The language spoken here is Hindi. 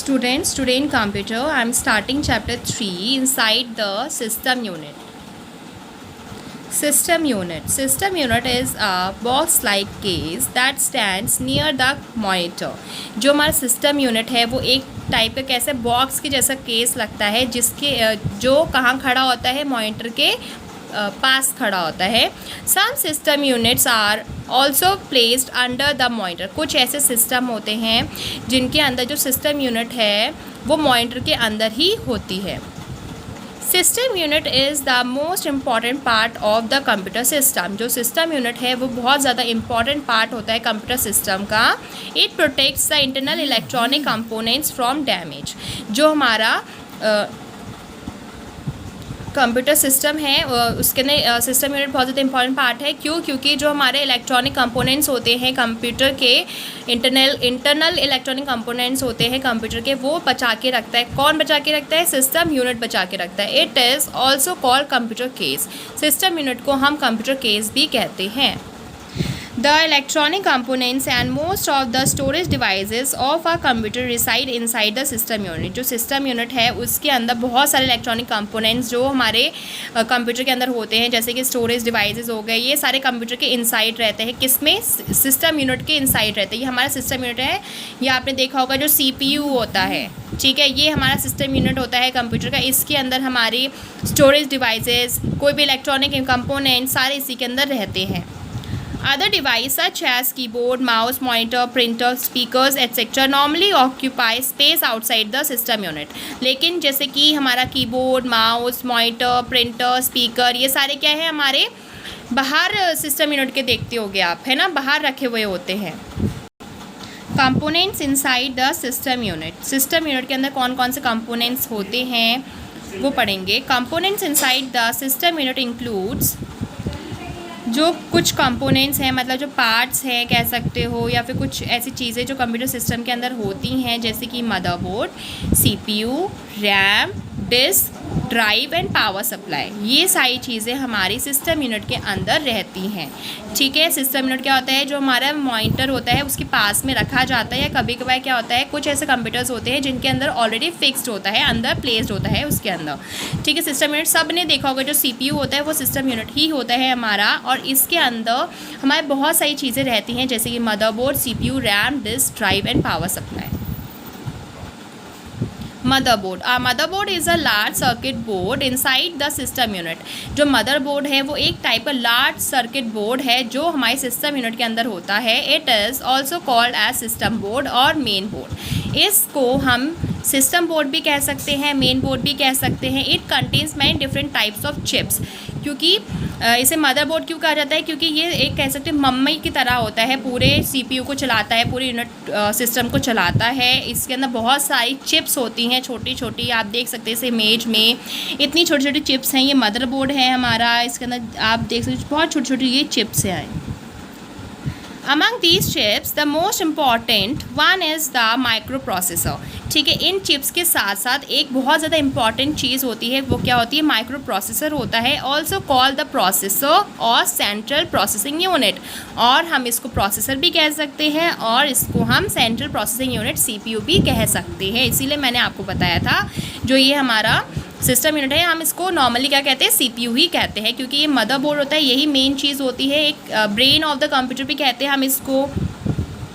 Students, today in computer, I am starting chapter 3 inside the system unit. System unit. System unit is a box-like case that stands near the monitor. जो हमारा system unit है वो एक टाइप का कैसे बॉक्स के जैसा केस लगता है जिसके जो कहाँ खड़ा होता है मॉनिटर के पास खड़ा होता है. Some system units are also placed under the monitor. कुछ ऐसे सिस्टम होते हैं जिनके अंदर जो सिस्टम यूनिट है वो मॉनिटर के अंदर ही होती है. System unit is the most important part of the computer system. जो सिस्टम यूनिट है वो बहुत ज़्यादा इम्पॉर्टेंट पार्ट होता है कंप्यूटर सिस्टम का. It protects the internal electronic components from damage. जो हमारा कंप्यूटर सिस्टम है उसके अंदर सिस्टम यूनिट बहुत ज़्यादा इंपॉर्टेंट पार्ट है. क्यों? क्योंकि जो हमारे इलेक्ट्रॉनिक कंपोनेंट्स होते हैं कंप्यूटर के इंटरनल इलेक्ट्रॉनिक कंपोनेंट्स होते हैं कंप्यूटर के वो बचा के रखता है. कौन बचा के रखता है? सिस्टम यूनिट बचा के रखता है. It is also called computer case. System unit को हम कंप्यूटर केस भी कहते हैं. The electronic components and most of the storage devices of a computer reside inside the system unit. जो system unit है उसके अंदर बहुत सारे electronic components जो हमारे कंप्यूटर के अंदर होते हैं जैसे कि storage devices हो गए, ये सारे कंप्यूटर के inside रहते हैं. किसमें? system unit के inside रहते हैं. ये हमारा system unit है. ये आपने देखा होगा जो CPU होता है, ठीक है, ये हमारा सिस्टम यूनिट होता है कंप्यूटर का. इसके अंदर हमारी स्टोरेज डिवाइसेस, कोई भी इलेक्ट्रॉनिक कंपोनेंट सारे इसी के अंदर रहते हैं. Other devices such as keyboard, mouse, monitor, printer, speakers, etc. normally occupy space outside the system unit. लेकिन जैसे कि हमारा keyboard, mouse, monitor, printer, speaker ये सारे क्या है हमारे बाहर सिस्टम यूनिट के देखते होगे आप, है ना, बाहर रखे हुए होते हैं. Components inside the system unit. System unit के अंदर कौन कौन से कंपोनेंट्स होते हैं वो पढ़ेंगे. Components inside the system unit includes, जो कुछ कंपोनेंट्स हैं मतलब जो पार्ट्स हैं कह सकते हो या फिर कुछ ऐसी चीज़ें जो कंप्यूटर सिस्टम के अंदर होती हैं जैसे कि motherboard, CPU, RAM, disk, drive and power supply. ये सारी चीज़ें हमारी सिस्टम यूनिट के अंदर रहती हैं. ठीक है, सिस्टम यूनिट क्या होता है? जो हमारा मॉनिटर होता है उसके पास में रखा जाता है. या कभी कभार क्या होता है कुछ ऐसे कंप्यूटर्स होते हैं जिनके अंदर ऑलरेडी फिक्स्ड होता है, अंदर प्लेस्ड होता है उसके अंदर. ठीक है, सिस्टम यूनिट सब ने देखा होगा जो सीपीयू होता है वो सिस्टम यूनिट ही होता है हमारा. और इसके अंदर हमारे बहुत सारी चीज़ें रहती हैं जैसे कि motherboard, CPU, RAM, disk, drive and power supply. Motherboard. Motherboard is a large circuit board inside the system unit. जो मदरबोर्ड है वो एक टाइप का लार्ज सर्किट बोर्ड है जो हमारे सिस्टम यूनिट के अंदर होता है. It is also called as system board और मेन बोर्ड. इसको हम सिस्टम बोर्ड भी कह सकते हैं, मेन बोर्ड भी कह सकते हैं. It contains many different types of chips. क्योंकि इसे मदरबोर्ड क्यों कहा जाता है? क्योंकि ये एक कह सकते हैं मम्मी की तरह होता है, पूरे सीपीयू को चलाता है, पूरे यूनिट सिस्टम को चलाता है. इसके अंदर बहुत सारी चिप्स होती हैं छोटी छोटी, आप देख सकते हैं इस इमेज में इतनी छोटी छोटी चिप्स हैं. ये मदरबोर्ड है हमारा, इसके अंदर आप देख सकते हैं बहुत छोटी छोटी ये चिप्स हैं. Among these chips, the most important one is the microprocessor. ठीक है, इन चिप्स के साथ साथ एक बहुत ज़्यादा इंपॉर्टेंट चीज़ होती है, वो क्या होती है? माइक्रो प्रोसेसर होता है. ऑल्सो कॉल द प्रोसेसर और सेंट्रल प्रोसेसिंग यूनिट. और हम इसको प्रोसेसर भी कह सकते हैं और इसको हम सेंट्रल प्रोसेसिंग यूनिट सीपीयू भी कह सकते हैं. इसीलिए मैंने आपको बताया था जो ये हमारा सिस्टम यूनिट है हम इसको नॉर्मली क्या कहते हैं? सीपीयू ही कहते हैं. क्योंकि ये मदरबोर्ड होता है, यही मेन चीज़ होती है. एक ब्रेन ऑफ द कंप्यूटर भी कहते हैं हम इसको.